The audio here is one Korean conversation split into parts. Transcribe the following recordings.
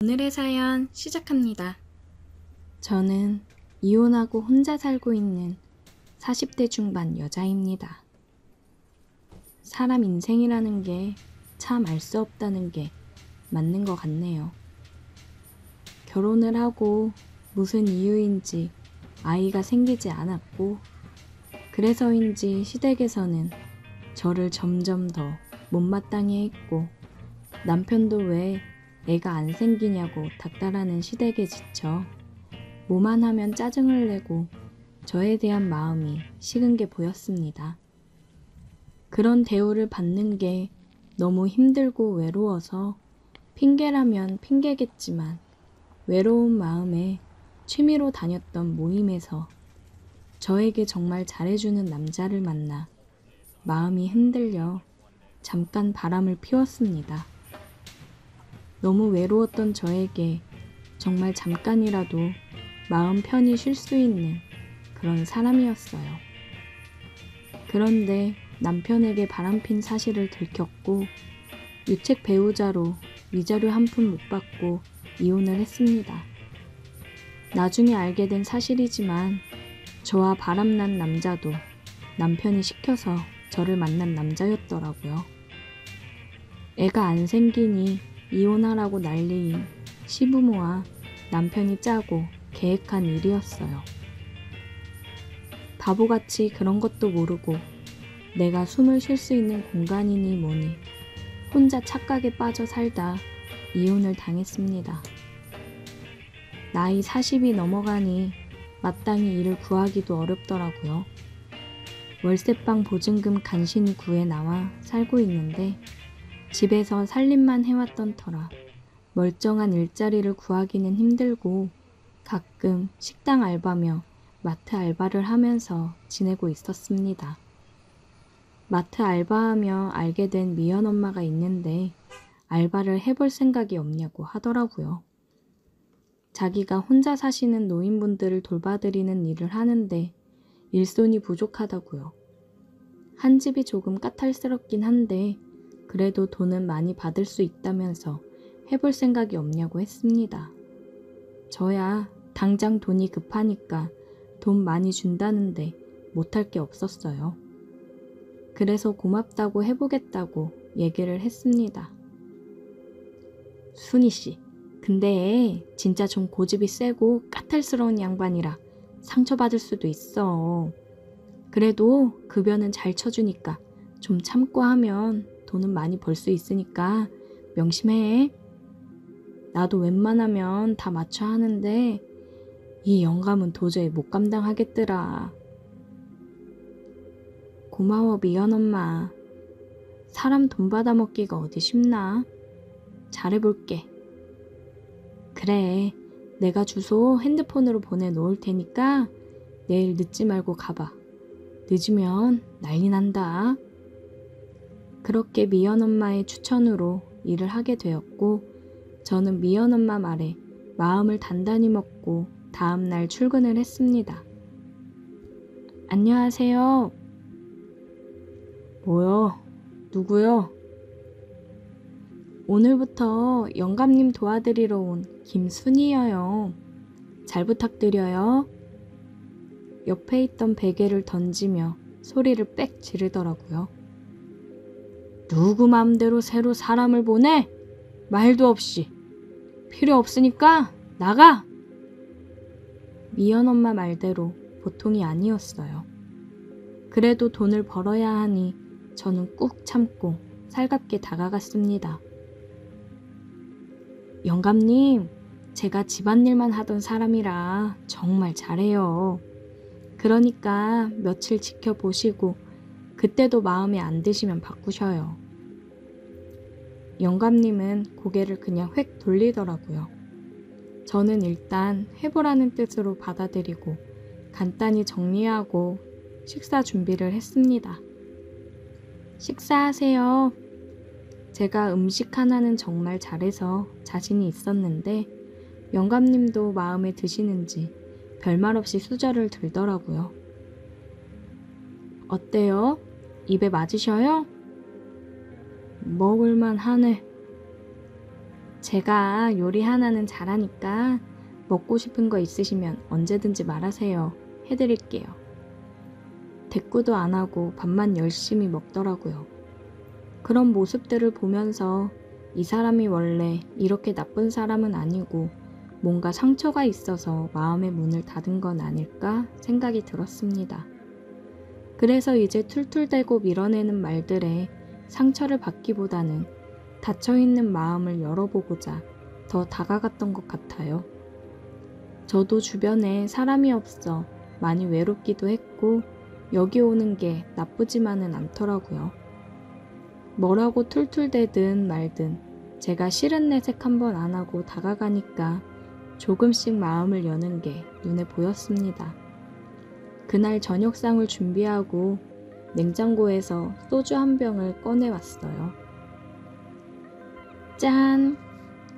오늘의 사연 시작합니다. 저는 이혼하고 혼자 살고 있는 40대 중반 여자입니다. 사람 인생이라는 게 참 알 수 없다는 게 맞는 것 같네요. 결혼을 하고 무슨 이유인지 아이가 생기지 않았고, 그래서인지 시댁에서는 저를 점점 더 못마땅해 했고, 남편도 왜 애가 안 생기냐고 닥달하는 시댁에 지쳐 뭐만 하면 짜증을 내고 저에 대한 마음이 식은 게 보였습니다. 그런 대우를 받는 게 너무 힘들고 외로워서 핑계라면 핑계겠지만, 외로운 마음에 취미로 다녔던 모임에서 저에게 정말 잘해주는 남자를 만나 마음이 흔들려 잠깐 바람을 피웠습니다. 너무 외로웠던 저에게 정말 잠깐이라도 마음 편히 쉴 수 있는 그런 사람이었어요. 그런데 남편에게 바람핀 사실을 들켰고, 유책 배우자로 위자료 한 푼 못 받고 이혼을 했습니다. 나중에 알게 된 사실이지만, 저와 바람난 남자도 남편이 시켜서 저를 만난 남자였더라고요. 애가 안 생기니 이혼하라고 난리인 시부모와 남편이 짜고 계획한 일이었어요. 바보같이 그런 것도 모르고 내가 숨을 쉴 수 있는 공간이니 뭐니 혼자 착각에 빠져 살다 이혼을 당했습니다. 나이 40이 넘어가니 마땅히 일을 구하기도 어렵더라고요. 월세방 보증금 간신히 구해 나와 살고 있는데, 집에서 살림만 해왔던 터라 멀쩡한 일자리를 구하기는 힘들고, 가끔 식당 알바며 마트 알바를 하면서 지내고 있었습니다. 마트 알바하며 알게 된 미연엄마가 있는데 알바를 해볼 생각이 없냐고 하더라고요. 자기가 혼자 사시는 노인분들을 돌봐드리는 일을 하는데 일손이 부족하다고요. 한 집이 조금 까탈스럽긴 한데 그래도 돈은 많이 받을 수 있다면서 해볼 생각이 없냐고 했습니다. 저야 당장 돈이 급하니까 돈 많이 준다는데 못할 게 없었어요. 그래서 고맙다고 해보겠다고 얘기를 했습니다. 순이씨, 근데 진짜 좀 고집이 세고 까탈스러운 양반이라 상처받을 수도 있어. 그래도 급여는 잘 쳐주니까 좀 참고 하면 돈은 많이 벌 수 있으니까 명심해. 나도 웬만하면 다 맞춰 하는데 이 영감은 도저히 못 감당하겠더라. 고마워 미연엄마. 사람 돈 받아먹기가 어디 쉽나? 잘해볼게. 그래, 내가 주소 핸드폰으로 보내놓을 테니까 내일 늦지 말고 가봐. 늦으면 난리 난다. 그렇게 미연엄마의 추천으로 일을 하게 되었고, 저는 미연엄마 말에 마음을 단단히 먹고 다음날 출근을 했습니다. 안녕하세요. 뭐요? 누구요? 오늘부터 영감님 도와드리러 온 김순이여요. 잘 부탁드려요. 옆에 있던 베개를 던지며 소리를 빽 지르더라고요. 누구 맘대로 새로 사람을 보내? 말도 없이. 필요 없으니까 나가! 미연엄마 말대로 보통이 아니었어요. 그래도 돈을 벌어야 하니 저는 꾹 참고 살갑게 다가갔습니다. 영감님, 제가 집안일만 하던 사람이라 정말 잘해요. 그러니까 며칠 지켜보시고 그때도 마음에 안 드시면 바꾸셔요. 영감님은 고개를 그냥 획 돌리더라고요. 저는 일단 해보라는 뜻으로 받아들이고 간단히 정리하고 식사 준비를 했습니다. 식사하세요. 제가 음식 하나는 정말 잘해서 자신이 있었는데 영감님도 마음에 드시는지 별말 없이 수저를 들더라고요. 어때요? 입에 맞으셔요? 먹을만 하네. 제가 요리 하나는 잘하니까 먹고 싶은 거 있으시면 언제든지 말하세요. 해드릴게요. 대꾸도 안 하고 밥만 열심히 먹더라고요. 그런 모습들을 보면서 이 사람이 원래 이렇게 나쁜 사람은 아니고 뭔가 상처가 있어서 마음의 문을 닫은 건 아닐까 생각이 들었습니다. 그래서 이제 툴툴대고 밀어내는 말들에 상처를 받기보다는 닫혀있는 마음을 열어보고자 더 다가갔던 것 같아요. 저도 주변에 사람이 없어 많이 외롭기도 했고 여기 오는 게 나쁘지만은 않더라고요. 뭐라고 툴툴대든 말든 제가 싫은 내색 한번 안 하고 다가가니까 조금씩 마음을 여는 게 눈에 보였습니다. 그날 저녁상을 준비하고 냉장고에서 소주 한 병을 꺼내왔어요. 짠!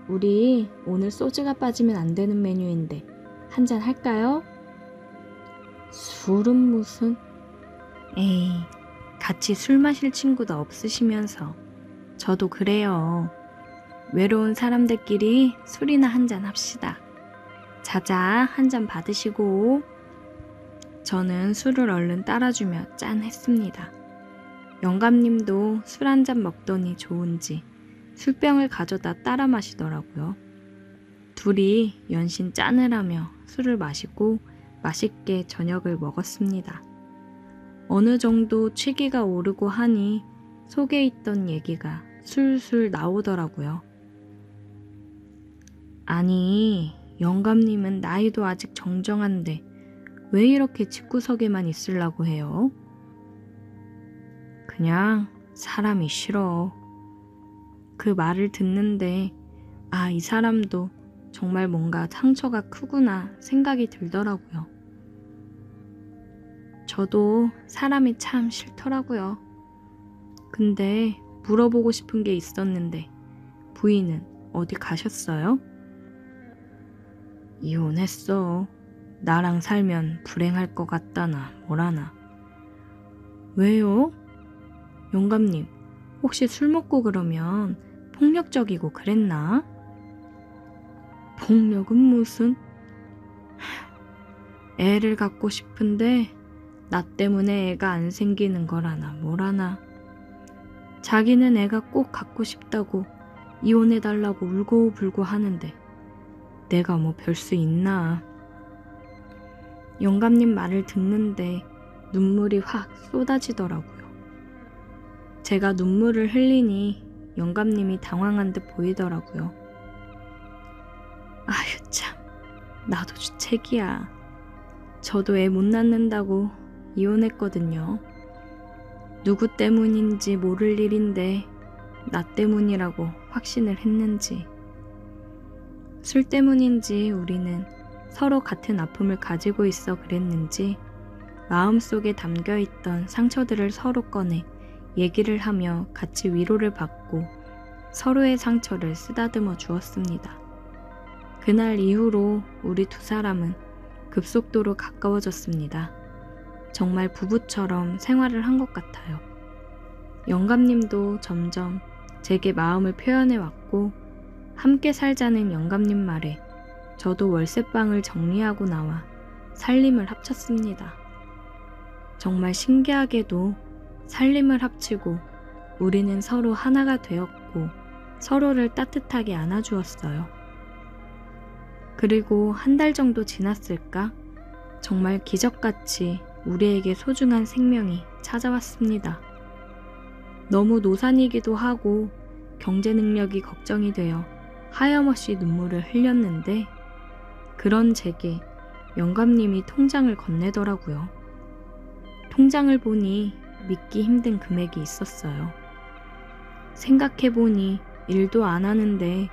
우리 오늘 소주가 빠지면 안 되는 메뉴인데 한잔 할까요? 술은 무슨? 에이, 같이 술 마실 친구도 없으시면서 저도 그래요. 외로운 사람들끼리 술이나 한잔 합시다. 자자 한잔 받으시고. 저는 술을 얼른 따라주며 짠 했습니다. 영감님도 술 한잔 먹더니 좋은지 술병을 가져다 따라 마시더라고요. 둘이 연신 짠을 하며 술을 마시고 맛있게 저녁을 먹었습니다. 어느 정도 취기가 오르고 하니 속에 있던 얘기가 술술 나오더라고요. 아니, 영감님은 나이도 아직 정정한데 왜 이렇게 집구석에만 있으려고 해요? 그냥 사람이 싫어. 그 말을 듣는데 이 사람도 정말 뭔가 상처가 크구나 생각이 들더라고요. 저도 사람이 참 싫더라고요. 근데 물어보고 싶은 게 있었는데 부인은 어디 가셨어요? 이혼했어. 나랑 살면 불행할 것 같다나 뭐라나. 왜요? 영감님, 혹시 술 먹고 그러면 폭력적이고 그랬나? 폭력은 무슨? 애를 갖고 싶은데 나 때문에 애가 안 생기는 거라나 뭐라나. 자기는 애가 꼭 갖고 싶다고 이혼해달라고 울고불고 하는데 내가 뭐 별 수 있나. 영감님 말을 듣는데 눈물이 확 쏟아지더라고요. 제가 눈물을 흘리니 영감님이 당황한 듯 보이더라고요. 아휴 참, 나도 주책이야. 저도 애 못 낳는다고 이혼했거든요. 누구 때문인지 모를 일인데 나 때문이라고 확신을 했는지. 술 때문인지 우리는 서로 같은 아픔을 가지고 있어 그랬는지 마음속에 담겨있던 상처들을 서로 꺼내 얘기를 하며 같이 위로를 받고 서로의 상처를 쓰다듬어 주었습니다. 그날 이후로 우리 두 사람은 급속도로 가까워졌습니다. 정말 부부처럼 생활을 한 것 같아요. 영감님도 점점 제게 마음을 표현해 왔고 함께 살자는 영감님 말에 저도 월세방을 정리하고 나와 살림을 합쳤습니다. 정말 신기하게도 살림을 합치고 우리는 서로 하나가 되었고 서로를 따뜻하게 안아주었어요. 그리고 한 달 정도 지났을까? 정말 기적같이 우리에게 소중한 생명이 찾아왔습니다. 너무 노산이기도 하고 경제 능력이 걱정이 되어 하염없이 눈물을 흘렸는데 그런 제게 영감님이 통장을 건네더라고요. 통장을 보니 믿기 힘든 금액이 있었어요. 생각해보니 일도 안 하는데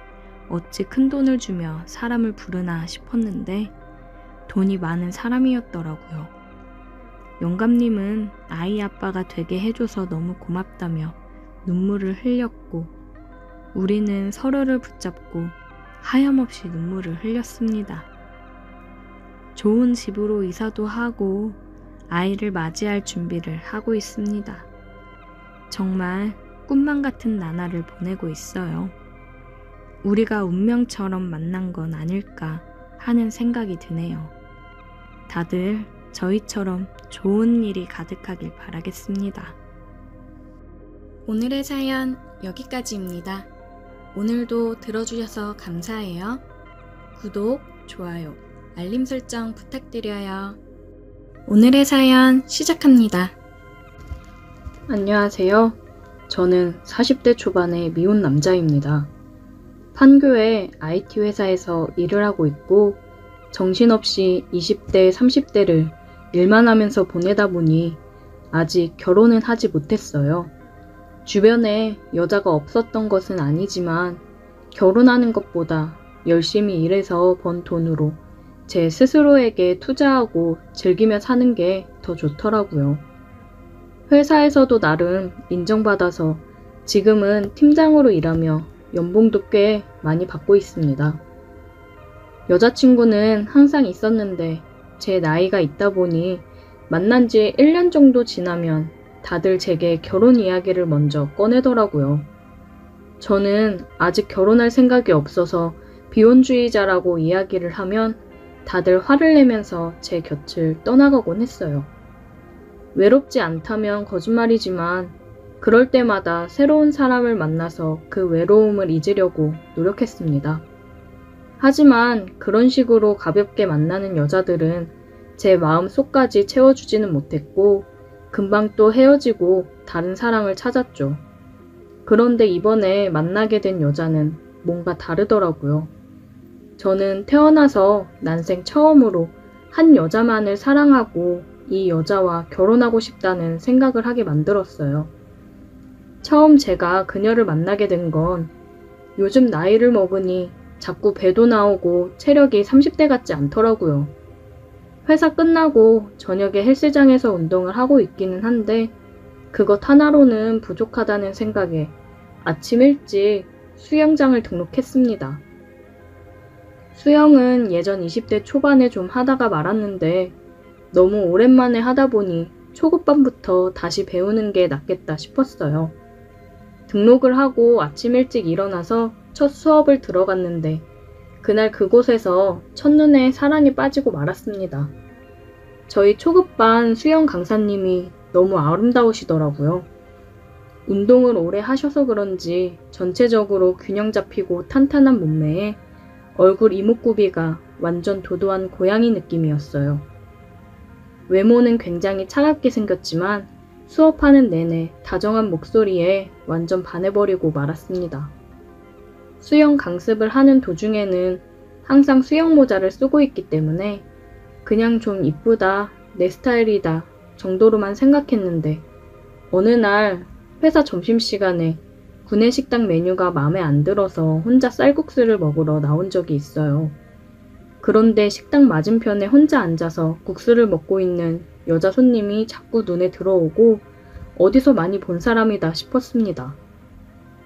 어찌 큰 돈을 주며 사람을 부르나 싶었는데 돈이 많은 사람이었더라고요. 영감님은 아이 아빠가 되게 해줘서 너무 고맙다며 눈물을 흘렸고 우리는 서로를 붙잡고 하염없이 눈물을 흘렸습니다. 좋은 집으로 이사도 하고 아이를 맞이할 준비를 하고 있습니다. 정말 꿈만 같은 나날을 보내고 있어요. 우리가 운명처럼 만난 건 아닐까 하는 생각이 드네요. 다들 저희처럼 좋은 일이 가득하길 바라겠습니다. 오늘의 사연 여기까지입니다. 오늘도 들어주셔서 감사해요. 구독, 좋아요, 알림 설정 부탁드려요. 오늘의 사연 시작합니다. 안녕하세요. 저는 40대 초반의 미혼 남자입니다. 판교의 IT 회사에서 일을 하고 있고 정신없이 20대, 30대를 일만 하면서 보내다 보니 아직 결혼은 하지 못했어요. 주변에 여자가 없었던 것은 아니지만 결혼하는 것보다 열심히 일해서 번 돈으로 제 스스로에게 투자하고 즐기며 사는 게 더 좋더라고요. 회사에서도 나름 인정받아서 지금은 팀장으로 일하며 연봉도 꽤 많이 받고 있습니다. 여자친구는 항상 있었는데 제 나이가 있다 보니 만난 지 1년 정도 지나면 다들 제게 결혼 이야기를 먼저 꺼내더라고요. 저는 아직 결혼할 생각이 없어서 비혼주의자라고 이야기를 하면 다들 화를 내면서 제 곁을 떠나가곤 했어요. 외롭지 않다면 거짓말이지만 그럴 때마다 새로운 사람을 만나서 그 외로움을 잊으려고 노력했습니다. 하지만 그런 식으로 가볍게 만나는 여자들은 제 마음 속까지 채워주지는 못했고 금방 또 헤어지고 다른 사랑을 찾았죠. 그런데 이번에 만나게 된 여자는 뭔가 다르더라고요. 저는 태어나서 난생 처음으로 한 여자만을 사랑하고 이 여자와 결혼하고 싶다는 생각을 하게 만들었어요. 처음 제가 그녀를 만나게 된 건 요즘 나이를 먹으니 자꾸 배도 나오고 체력이 30대 같지 않더라고요. 회사 끝나고 저녁에 헬스장에서 운동을 하고 있기는 한데 그것 하나로는 부족하다는 생각에 아침 일찍 수영장을 등록했습니다. 수영은 예전 20대 초반에 좀 하다가 말았는데 너무 오랜만에 하다 보니 초급반부터 다시 배우는 게 낫겠다 싶었어요. 등록을 하고 아침 일찍 일어나서 첫 수업을 들어갔는데 그날 그곳에서 첫눈에 사랑에 빠지고 말았습니다. 저희 초급반 수영 강사님이 너무 아름다우시더라고요. 운동을 오래 하셔서 그런지 전체적으로 균형 잡히고 탄탄한 몸매에 얼굴 이목구비가 완전 도도한 고양이 느낌이었어요. 외모는 굉장히 차갑게 생겼지만 수업하는 내내 다정한 목소리에 완전 반해버리고 말았습니다. 수영 강습을 하는 도중에는 항상 수영 모자를 쓰고 있기 때문에 그냥 좀 이쁘다, 내 스타일이다 정도로만 생각했는데 어느 날 회사 점심시간에 구내식당 메뉴가 마음에 안 들어서 혼자 쌀국수를 먹으러 나온 적이 있어요. 그런데 식당 맞은편에 혼자 앉아서 국수를 먹고 있는 여자 손님이 자꾸 눈에 들어오고 어디서 많이 본 사람이다 싶었습니다.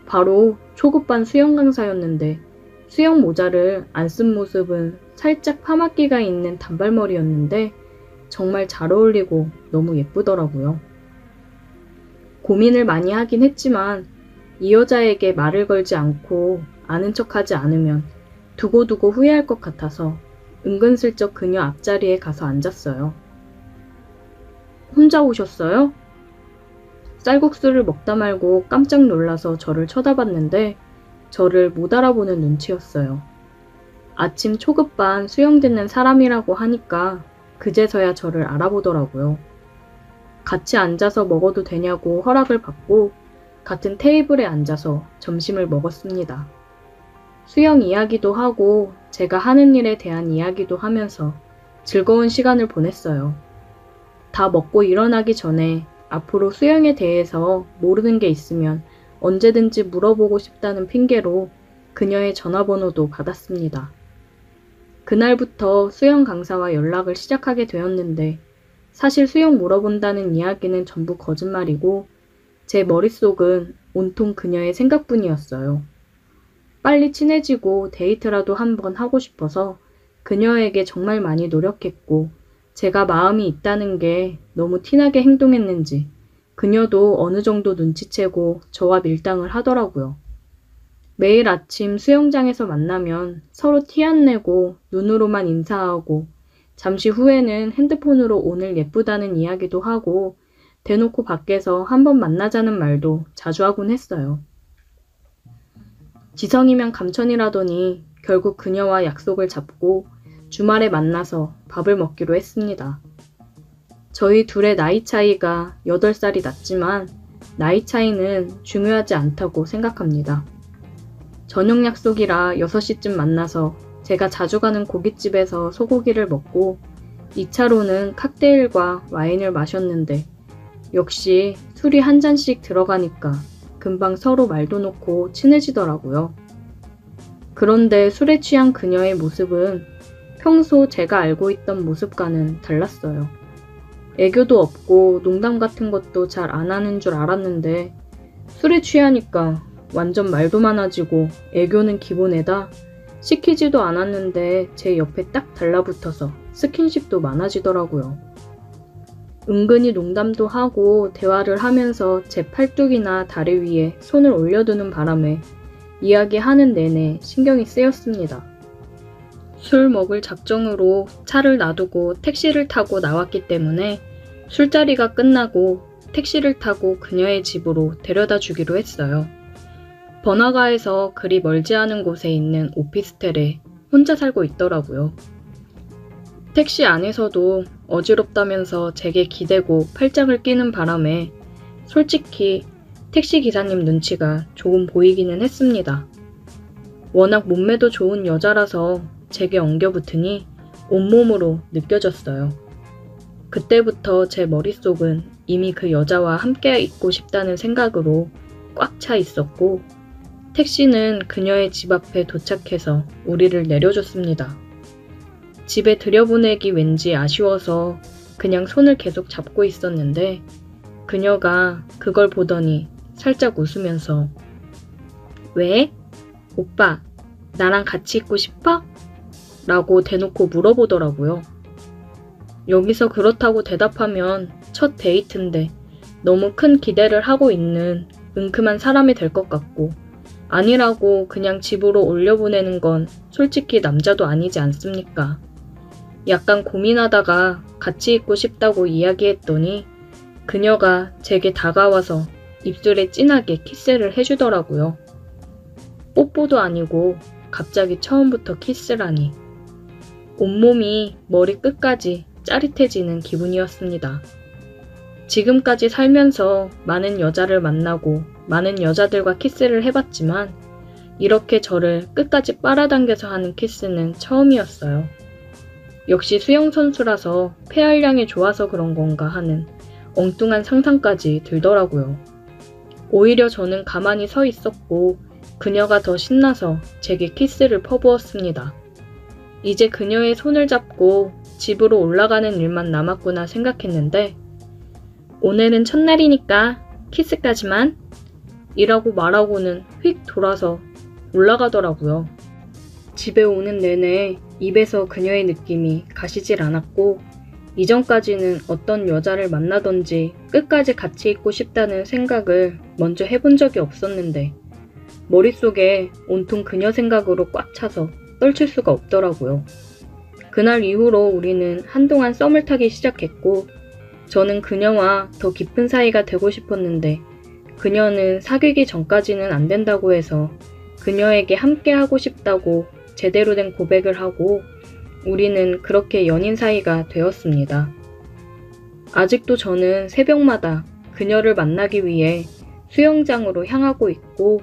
바로 초급반 수영 강사였는데 수영 모자를 안 쓴 모습은 살짝 파마기가 있는 단발머리였는데 정말 잘 어울리고 너무 예쁘더라고요. 고민을 많이 하긴 했지만 이 여자에게 말을 걸지 않고 아는 척하지 않으면 두고두고 후회할 것 같아서 은근슬쩍 그녀 앞자리에 가서 앉았어요. 혼자 오셨어요? 쌀국수를 먹다 말고 깜짝 놀라서 저를 쳐다봤는데 저를 못 알아보는 눈치였어요. 아침 초급반 수영 듣는 사람이라고 하니까 그제서야 저를 알아보더라고요. 같이 앉아서 먹어도 되냐고 허락을 받고 같은 테이블에 앉아서 점심을 먹었습니다. 수영 이야기도 하고 제가 하는 일에 대한 이야기도 하면서 즐거운 시간을 보냈어요. 다 먹고 일어나기 전에 앞으로 수영에 대해서 모르는 게 있으면 언제든지 물어보고 싶다는 핑계로 그녀의 전화번호도 받았습니다. 그날부터 수영 강사와 연락을 시작하게 되었는데 사실 수영 물어본다는 이야기는 전부 거짓말이고 제 머릿속은 온통 그녀의 생각뿐이었어요. 빨리 친해지고 데이트라도 한번 하고 싶어서 그녀에게 정말 많이 노력했고 제가 마음이 있다는 게 너무 티나게 행동했는지 그녀도 어느 정도 눈치채고 저와 밀당을 하더라고요. 매일 아침 수영장에서 만나면 서로 티 안 내고 눈으로만 인사하고 잠시 후에는 핸드폰으로 오늘 예쁘다는 이야기도 하고 대놓고 밖에서 한번 만나자는 말도 자주 하곤 했어요. 지성이면 감천이라더니 결국 그녀와 약속을 잡고 주말에 만나서 밥을 먹기로 했습니다. 저희 둘의 나이 차이가 8살이 났지만 나이 차이는 중요하지 않다고 생각합니다. 저녁 약속이라 6시쯤 만나서 제가 자주 가는 고깃집에서 소고기를 먹고 2차로는 칵테일과 와인을 마셨는데 역시 술이 한 잔씩 들어가니까 금방 서로 말도 놓고 친해지더라고요. 그런데 술에 취한 그녀의 모습은 평소 제가 알고 있던 모습과는 달랐어요. 애교도 없고 농담 같은 것도 잘 안 하는 줄 알았는데 술에 취하니까 완전 말도 많아지고 애교는 기본에다 시키지도 않았는데 제 옆에 딱 달라붙어서 스킨십도 많아지더라고요. 은근히 농담도 하고 대화를 하면서 제 팔뚝이나 다리 위에 손을 올려두는 바람에 이야기하는 내내 신경이 쓰였습니다. 술 먹을 작정으로 차를 놔두고 택시를 타고 나왔기 때문에 술자리가 끝나고 택시를 타고 그녀의 집으로 데려다 주기로 했어요. 번화가에서 그리 멀지 않은 곳에 있는 오피스텔에 혼자 살고 있더라고요. 택시 안에서도 어지럽다면서 제게 기대고 팔짱을 끼는 바람에 솔직히 택시 기사님 눈치가 조금 보이기는 했습니다. 워낙 몸매도 좋은 여자라서 제게 엉겨붙으니 온몸으로 느껴졌어요. 그때부터 제 머릿속은 이미 그 여자와 함께 있고 싶다는 생각으로 꽉 차 있었고 택시는 그녀의 집 앞에 도착해서 우리를 내려줬습니다. 집에 들여보내기 왠지 아쉬워서 그냥 손을 계속 잡고 있었는데 그녀가 그걸 보더니 살짝 웃으면서 왜? 오빠, 나랑 같이 있고 싶어? 라고 대놓고 물어보더라고요. 여기서 그렇다고 대답하면 첫 데이트인데 너무 큰 기대를 하고 있는 은큼한 사람이 될 것 같고 아니라고 그냥 집으로 올려보내는 건 솔직히 남자도 아니지 않습니까? 약간 고민하다가 같이 있고 싶다고 이야기했더니 그녀가 제게 다가와서 입술에 진하게 키스를 해주더라고요. 뽀뽀도 아니고 갑자기 처음부터 키스라니. 온몸이 머리 끝까지 짜릿해지는 기분이었습니다. 지금까지 살면서 많은 여자를 만나고 많은 여자들과 키스를 해봤지만 이렇게 저를 끝까지 빨아당겨서 하는 키스는 처음이었어요. 역시 수영선수라서 폐활량이 좋아서 그런 건가 하는 엉뚱한 상상까지 들더라고요. 오히려 저는 가만히 서 있었고 그녀가 더 신나서 제게 키스를 퍼부었습니다. 이제 그녀의 손을 잡고 집으로 올라가는 일만 남았구나 생각했는데 오늘은 첫날이니까 키스까지만 이라고 말하고는 휙 돌아서 올라가더라고요. 집에 오는 내내 입에서 그녀의 느낌이 가시질 않았고 이전까지는 어떤 여자를 만나던지 끝까지 같이 있고 싶다는 생각을 먼저 해본 적이 없었는데 머릿속에 온통 그녀 생각으로 꽉 차서 떨칠 수가 없더라고요. 그날 이후로 우리는 한동안 썸을 타기 시작했고 저는 그녀와 더 깊은 사이가 되고 싶었는데 그녀는 사귀기 전까지는 안 된다고 해서 그녀에게 함께 하고 싶다고 제대로 된 고백을 하고 우리는 그렇게 연인 사이가 되었습니다. 아직도 저는 새벽마다 그녀를 만나기 위해 수영장으로 향하고 있고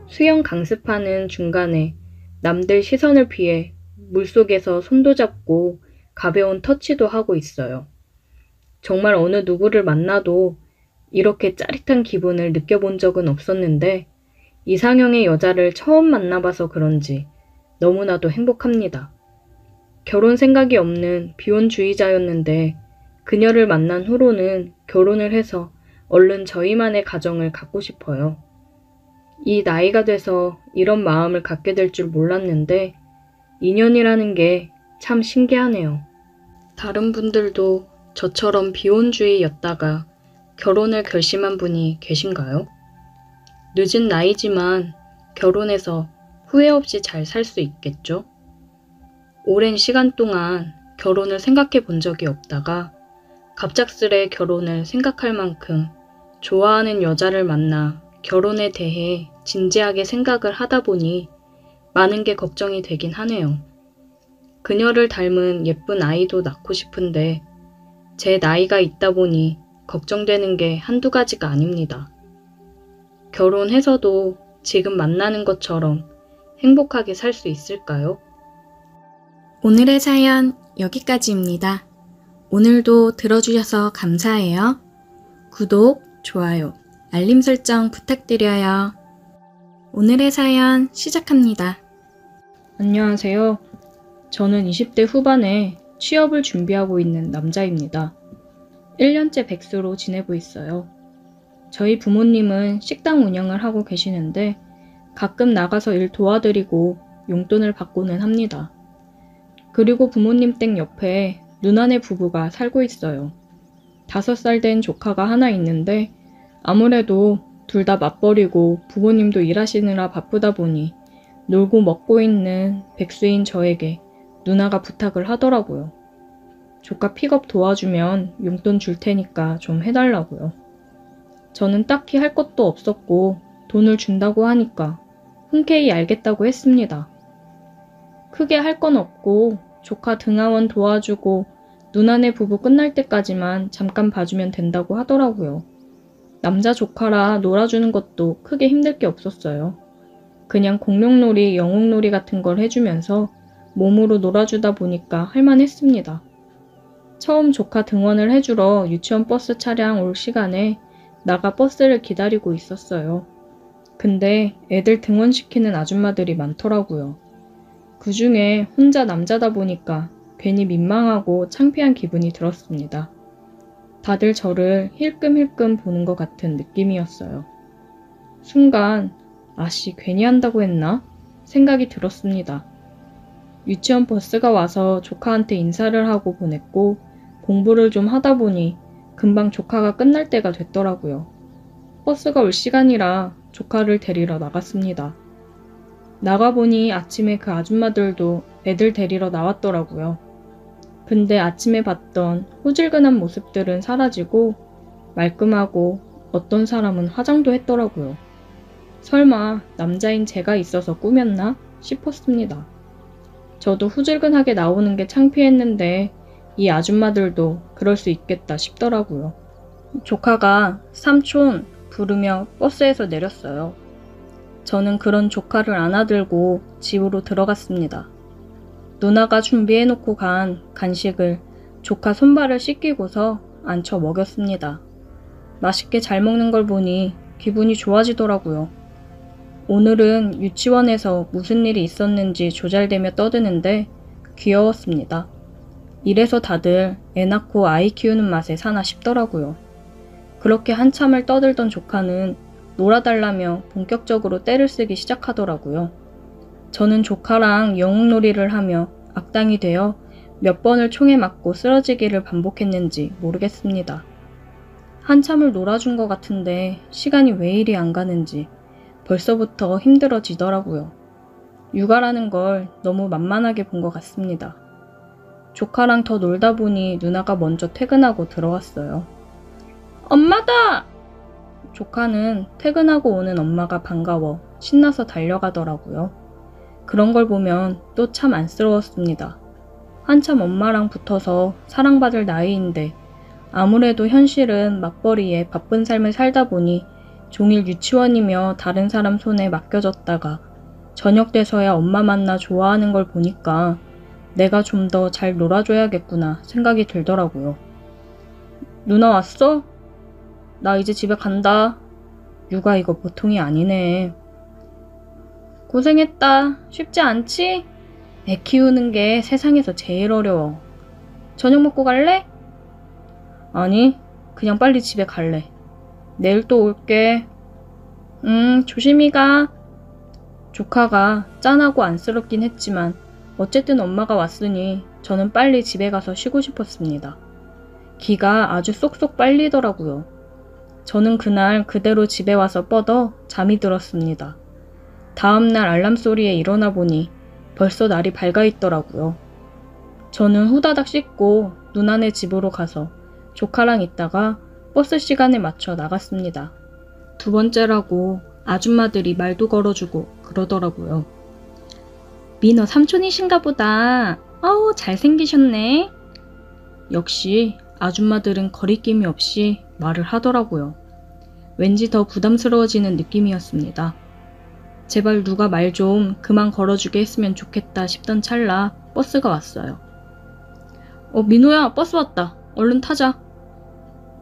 수영 강습하는 중간에 남들 시선을 피해 물속에서 손도 잡고 가벼운 터치도 하고 있어요. 정말 어느 누구를 만나도 이렇게 짜릿한 기분을 느껴본 적은 없었는데 이상형의 여자를 처음 만나봐서 그런지 너무나도 행복합니다. 결혼 생각이 없는 비혼주의자였는데 그녀를 만난 후로는 결혼을 해서 얼른 저희만의 가정을 갖고 싶어요. 이 나이가 돼서 이런 마음을 갖게 될 줄 몰랐는데 인연이라는 게 참 신기하네요. 다른 분들도 저처럼 비혼주의였다가 결혼을 결심한 분이 계신가요? 늦은 나이지만 결혼해서 후회 없이 잘 살 수 있겠죠? 오랜 시간 동안 결혼을 생각해 본 적이 없다가 갑작스레 결혼을 생각할 만큼 좋아하는 여자를 만나 결혼에 대해 진지하게 생각을 하다 보니 많은 게 걱정이 되긴 하네요. 그녀를 닮은 예쁜 아이도 낳고 싶은데 제 나이가 있다 보니 걱정되는 게 한두 가지가 아닙니다. 결혼해서도 지금 만나는 것처럼 행복하게 살 수 있을까요? 오늘의 사연 여기까지입니다. 오늘도 들어주셔서 감사해요. 구독, 좋아요, 알림 설정 부탁드려요. 오늘의 사연 시작합니다. 안녕하세요. 저는 20대 후반에 취업을 준비하고 있는 남자입니다. 1년째 백수로 지내고 있어요. 저희 부모님은 식당 운영을 하고 계시는데 가끔 나가서 일 도와드리고 용돈을 받고는 합니다. 그리고 부모님 댁 옆에 누나네 부부가 살고 있어요. 5살 된 조카가 하나 있는데 아무래도 둘 다 맞벌이고 부모님도 일하시느라 바쁘다 보니 놀고 먹고 있는 백수인 저에게 누나가 부탁을 하더라고요. 조카 픽업 도와주면 용돈 줄 테니까 좀 해달라고요. 저는 딱히 할 것도 없었고 돈을 준다고 하니까 흔쾌히 알겠다고 했습니다. 크게 할 건 없고 조카 등하원 도와주고 누나네 부부 끝날 때까지만 잠깐 봐주면 된다고 하더라고요. 남자 조카라 놀아주는 것도 크게 힘들 게 없었어요. 그냥 공룡놀이, 영웅놀이 같은 걸 해주면서 몸으로 놀아주다 보니까 할만했습니다. 처음 조카 등원을 해주러 유치원 버스 차량 올 시간에 나가 버스를 기다리고 있었어요. 근데 애들 등원시키는 아줌마들이 많더라고요. 그 중에 혼자 남자다 보니까 괜히 민망하고 창피한 기분이 들었습니다. 다들 저를 힐끔힐끔 보는 것 같은 느낌이었어요. 순간 아씨 괜히 한다고 했나? 생각이 들었습니다. 유치원 버스가 와서 조카한테 인사를 하고 보냈고 공부를 좀 하다 보니 금방 조카가 끝날 때가 됐더라고요. 버스가 올 시간이라 조카를 데리러 나갔습니다. 나가보니 아침에 그 아줌마들도 애들 데리러 나왔더라고요. 근데 아침에 봤던 호질근한 모습들은 사라지고 말끔하고 어떤 사람은 화장도 했더라고요. 설마 남자인 제가 있어서 꾸몄나 싶었습니다. 저도 후질근하게 나오는 게 창피했는데 이 아줌마들도 그럴 수 있겠다 싶더라고요. 조카가 삼촌 부르며 버스에서 내렸어요. 저는 그런 조카를 안아들고 집으로 들어갔습니다. 누나가 준비해놓고 간 간식을 조카 손발을 씻기고서 앉혀 먹였습니다. 맛있게 잘 먹는 걸 보니 기분이 좋아지더라고요. 오늘은 유치원에서 무슨 일이 있었는지 조잘대며 떠드는데 귀여웠습니다. 이래서 다들 애 낳고 아이 키우는 맛에 사나 싶더라고요. 그렇게 한참을 떠들던 조카는 놀아달라며 본격적으로 떼를 쓰기 시작하더라고요. 저는 조카랑 영웅놀이를 하며 악당이 되어 몇 번을 총에 맞고 쓰러지기를 반복했는지 모르겠습니다. 한참을 놀아준 것 같은데 시간이 왜 이리 안 가는지 벌써부터 힘들어지더라고요. 육아라는 걸 너무 만만하게 본 것 같습니다. 조카랑 더 놀다 보니 누나가 먼저 퇴근하고 들어왔어요. 엄마다! 조카는 퇴근하고 오는 엄마가 반가워 신나서 달려가더라고요. 그런 걸 보면 또 참 안쓰러웠습니다. 한참 엄마랑 붙어서 사랑받을 나이인데 아무래도 현실은 맞벌이에 바쁜 삶을 살다 보니 종일 유치원이며 다른 사람 손에 맡겨졌다가 저녁 돼서야 엄마 만나 좋아하는 걸 보니까 내가 좀 더 잘 놀아줘야겠구나 생각이 들더라고요. 누나 왔어? 나 이제 집에 간다. 육아 이거 보통이 아니네. 고생했다. 쉽지 않지? 애 키우는 게 세상에서 제일 어려워. 저녁 먹고 갈래? 아니, 그냥 빨리 집에 갈래. 내일 또 올게. 조심히 가. 조카가 짠하고 안쓰럽긴 했지만 어쨌든 엄마가 왔으니 저는 빨리 집에 가서 쉬고 싶었습니다. 기가 아주 쏙쏙 빨리더라고요. 저는 그날 그대로 집에 와서 뻗어 잠이 들었습니다. 다음날 알람 소리에 일어나 보니 벌써 날이 밝아 있더라고요. 저는 후다닥 씻고 누나네 집으로 가서 조카랑 있다가 버스 시간에 맞춰 나갔습니다. 두 번째라고 아줌마들이 말도 걸어주고 그러더라고요. 민호 삼촌이신가 보다. 어우, 잘생기셨네. 역시 아줌마들은 거리낌이 없이 말을 하더라고요. 왠지 더 부담스러워지는 느낌이었습니다. 제발 누가 말 좀 그만 걸어주게 했으면 좋겠다 싶던 찰나 버스가 왔어요. 민호야, 버스 왔다. 얼른 타자.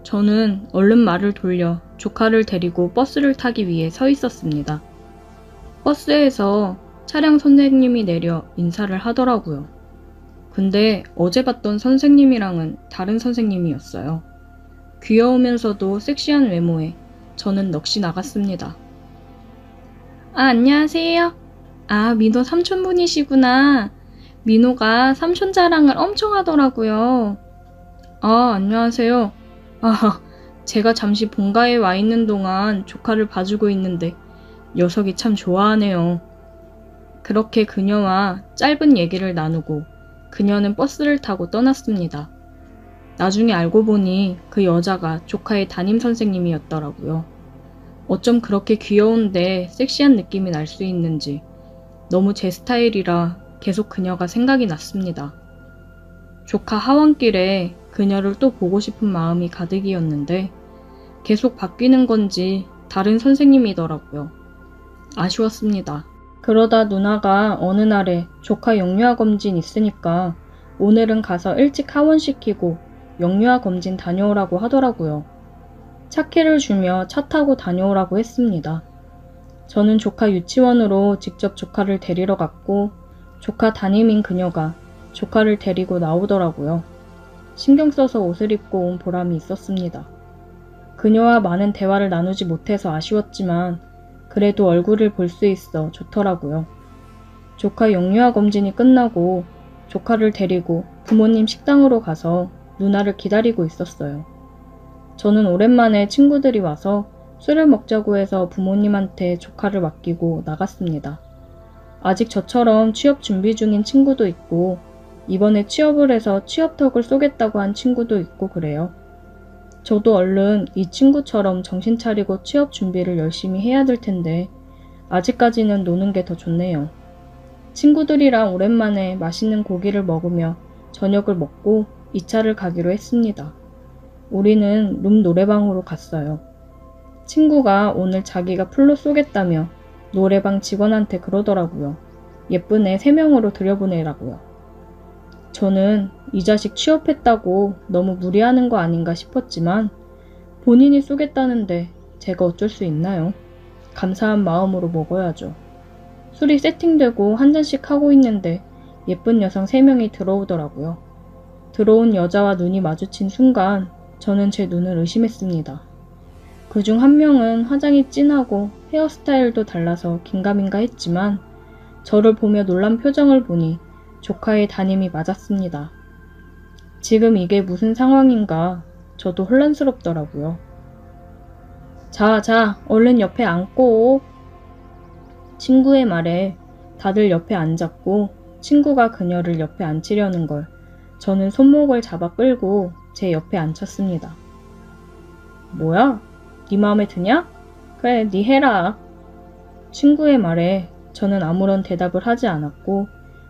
저는 얼른 말을 돌려 조카를 데리고 버스를 타기 위해 서 있었습니다. 버스에서 차량 선생님이 내려 인사를 하더라고요. 근데 어제 봤던 선생님이랑은 다른 선생님이었어요. 귀여우면서도 섹시한 외모에 저는 넋이 나갔습니다. 안녕하세요. 민호 삼촌분이시구나. 민호가 삼촌 자랑을 엄청 하더라고요. 안녕하세요. 제가 잠시 본가에 와 있는 동안 조카를 봐주고 있는데 녀석이 참 좋아하네요. 그렇게 그녀와 짧은 얘기를 나누고 그녀는 버스를 타고 떠났습니다. 나중에 알고 보니 그 여자가 조카의 담임 선생님이었더라고요. 어쩜 그렇게 귀여운데 섹시한 느낌이 날 수 있는지 너무 제 스타일이라 계속 그녀가 생각이 났습니다. 조카 하원길에 그녀를 또 보고 싶은 마음이 가득이었는데 계속 바뀌는 건지 다른 선생님이더라고요. 아쉬웠습니다. 그러다 누나가 어느 날에 조카 영유아 검진 있으니까 오늘은 가서 일찍 하원시키고 영유아 검진 다녀오라고 하더라고요. 차키를 주며 차 타고 다녀오라고 했습니다. 저는 조카 유치원으로 직접 조카를 데리러 갔고 조카 담임인 그녀가 조카를 데리고 나오더라고요. 신경 써서 옷을 입고 온 보람이 있었습니다. 그녀와 많은 대화를 나누지 못해서 아쉬웠지만 그래도 얼굴을 볼 수 있어 좋더라고요. 조카 영유아 검진이 끝나고 조카를 데리고 부모님 식당으로 가서 누나를 기다리고 있었어요. 저는 오랜만에 친구들이 와서 술을 먹자고 해서 부모님한테 조카를 맡기고 나갔습니다. 아직 저처럼 취업 준비 중인 친구도 있고 이번에 취업을 해서 취업턱을 쏘겠다고 한 친구도 있고 그래요. 저도 얼른 이 친구처럼 정신 차리고 취업 준비를 열심히 해야 될 텐데 아직까지는 노는 게 더 좋네요. 친구들이랑 오랜만에 맛있는 고기를 먹으며 저녁을 먹고 2차를 가기로 했습니다. 우리는 룸 노래방으로 갔어요. 친구가 오늘 자기가 풀로 쏘겠다며 노래방 직원한테 그러더라고요. 예쁜 애 3명으로 들여보내라고요. 저는 이 자식 취업했다고 너무 무리하는 거 아닌가 싶었지만 본인이 쏘겠다는데 제가 어쩔 수 있나요? 감사한 마음으로 먹어야죠. 술이 세팅되고 한 잔씩 하고 있는데 예쁜 여성 3명이 들어오더라고요. 들어온 여자와 눈이 마주친 순간 저는 제 눈을 의심했습니다. 그중 한 명은 화장이 진하고 헤어스타일도 달라서 긴가민가 했지만 저를 보며 놀란 표정을 보니 조카의 담임이 맞았습니다. 지금 이게 무슨 상황인가 저도 혼란스럽더라고요. 자, 얼른 옆에 앉고. 친구의 말에 다들 옆에 앉았고 친구가 그녀를 옆에 앉히려는 걸 저는 손목을 잡아 끌고 제 옆에 앉혔습니다. 뭐야? 네 마음에 드냐? 그래, 네 해라. 친구의 말에 저는 아무런 대답을 하지 않았고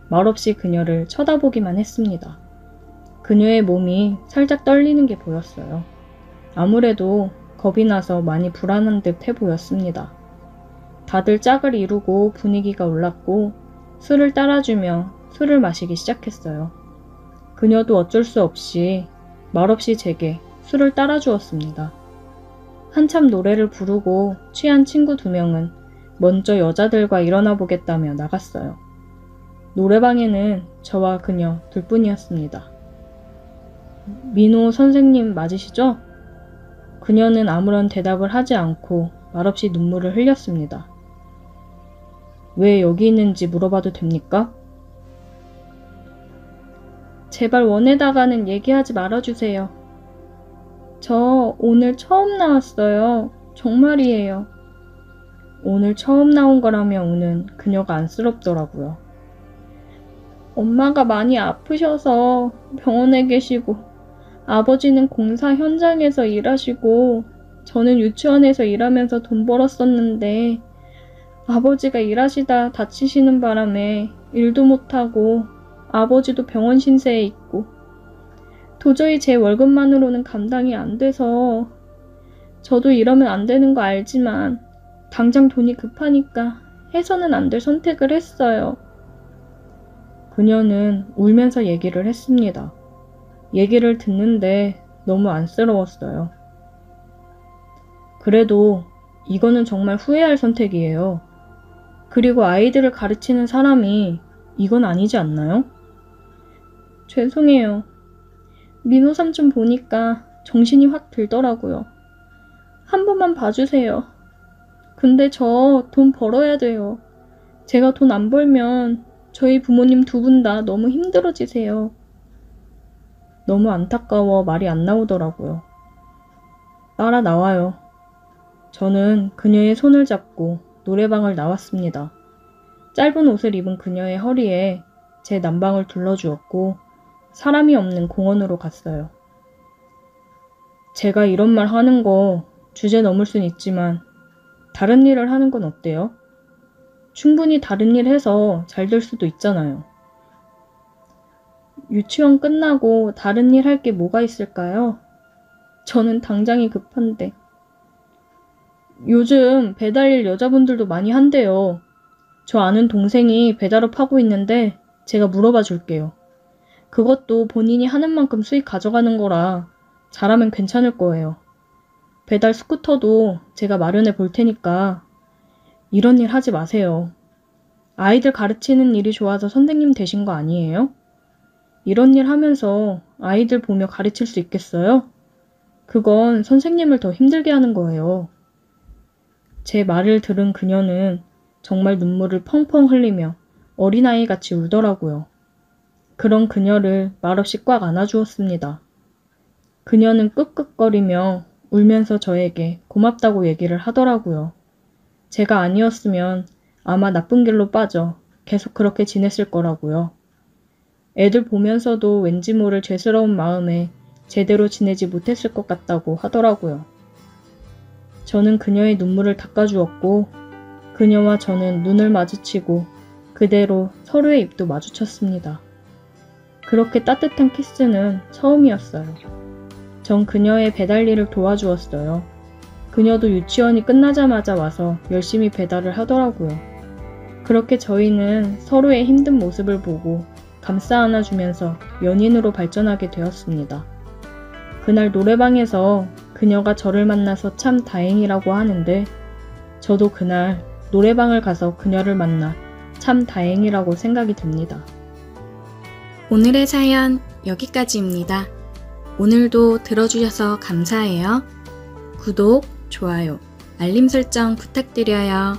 말없이 그녀를 쳐다보기만 했습니다. 그녀의 몸이 살짝 떨리는 게 보였어요. 아무래도 겁이 나서 많이 불안한 듯 해 보였습니다. 다들 짝을 이루고 분위기가 올랐고 술을 따라주며 술을 마시기 시작했어요. 그녀도 어쩔 수 없이 말없이 제게 술을 따라주었습니다. 한참 노래를 부르고 취한 친구 2명은 먼저 여자들과 일어나 보겠다며 나갔어요. 노래방에는 저와 그녀 둘뿐이었습니다. 민호 선생님 맞으시죠? 그녀는 아무런 대답을 하지 않고 말없이 눈물을 흘렸습니다. 왜 여기 있는지 물어봐도 됩니까? 제발 원에다가는 얘기하지 말아주세요. 저 오늘 처음 나왔어요. 정말이에요. 오늘 처음 나온 거라며 우는 그녀가 안쓰럽더라고요. 엄마가 많이 아프셔서 병원에 계시고 아버지는 공사 현장에서 일하시고 저는 유치원에서 일하면서 돈 벌었었는데 아버지가 일하시다 다치시는 바람에 일도 못하고 아버지도 병원 신세에 있고 도저히 제 월급만으로는 감당이 안 돼서 저도 이러면 안 되는 거 알지만 당장 돈이 급하니까 해서는 안 될 선택을 했어요. 그녀는 울면서 얘기를 했습니다. 얘기를 듣는데 너무 안쓰러웠어요. 그래도 이거는 정말 후회할 선택이에요. 그리고 아이들을 가르치는 사람이 이건 아니지 않나요? 죄송해요. 민호 삼촌 보니까 정신이 확 들더라고요. 한 번만 봐주세요. 근데 저 돈 벌어야 돼요. 제가 돈 안 벌면 저희 부모님 두 분 다 너무 힘들어지세요. 너무 안타까워 말이 안 나오더라고요. 따라 나와요. 저는 그녀의 손을 잡고 노래방을 나왔습니다. 짧은 옷을 입은 그녀의 허리에 제 남방을 둘러주었고 사람이 없는 공원으로 갔어요. 제가 이런 말 하는 거 주제 넘을 순 있지만 다른 일을 하는 건 어때요? 충분히 다른 일 해서 잘 될 수도 있잖아요. 유치원 끝나고 다른 일 할 게 뭐가 있을까요? 저는 당장이 급한데. 요즘 배달일 여자분들도 많이 한대요. 저 아는 동생이 배달업 하고 있는데 제가 물어봐 줄게요. 그것도 본인이 하는 만큼 수익 가져가는 거라 잘하면 괜찮을 거예요. 배달 스쿠터도 제가 마련해 볼 테니까 이런 일 하지 마세요. 아이들 가르치는 일이 좋아서 선생님 되신 거 아니에요? 이런 일 하면서 아이들 보며 가르칠 수 있겠어요? 그건 선생님을 더 힘들게 하는 거예요. 제 말을 들은 그녀는 정말 눈물을 펑펑 흘리며 어린아이같이 울더라고요. 그런 그녀를 말없이 꽉 안아주었습니다. 그녀는 끄끄거리며 울면서 저에게 고맙다고 얘기를 하더라고요. 제가 아니었으면 아마 나쁜 길로 빠져 계속 그렇게 지냈을 거라고요. 애들 보면서도 왠지 모를 죄스러운 마음에 제대로 지내지 못했을 것 같다고 하더라고요. 저는 그녀의 눈물을 닦아주었고 그녀와 저는 눈을 마주치고 그대로 서로의 입도 마주쳤습니다. 그렇게 따뜻한 키스는 처음이었어요. 전 그녀의 배달 일을 도와주었어요. 그녀도 유치원이 끝나자마자 와서 열심히 배달을 하더라고요. 그렇게 저희는 서로의 힘든 모습을 보고 감싸 안아주면서 연인으로 발전하게 되었습니다. 그날 노래방에서 그녀가 저를 만나서 참 다행이라고 하는데 저도 그날 노래방을 가서 그녀를 만나 참 다행이라고 생각이 듭니다. 오늘의 사연 여기까지입니다. 오늘도 들어주셔서 감사해요. 구독, 좋아요, 알림 설정 부탁드려요.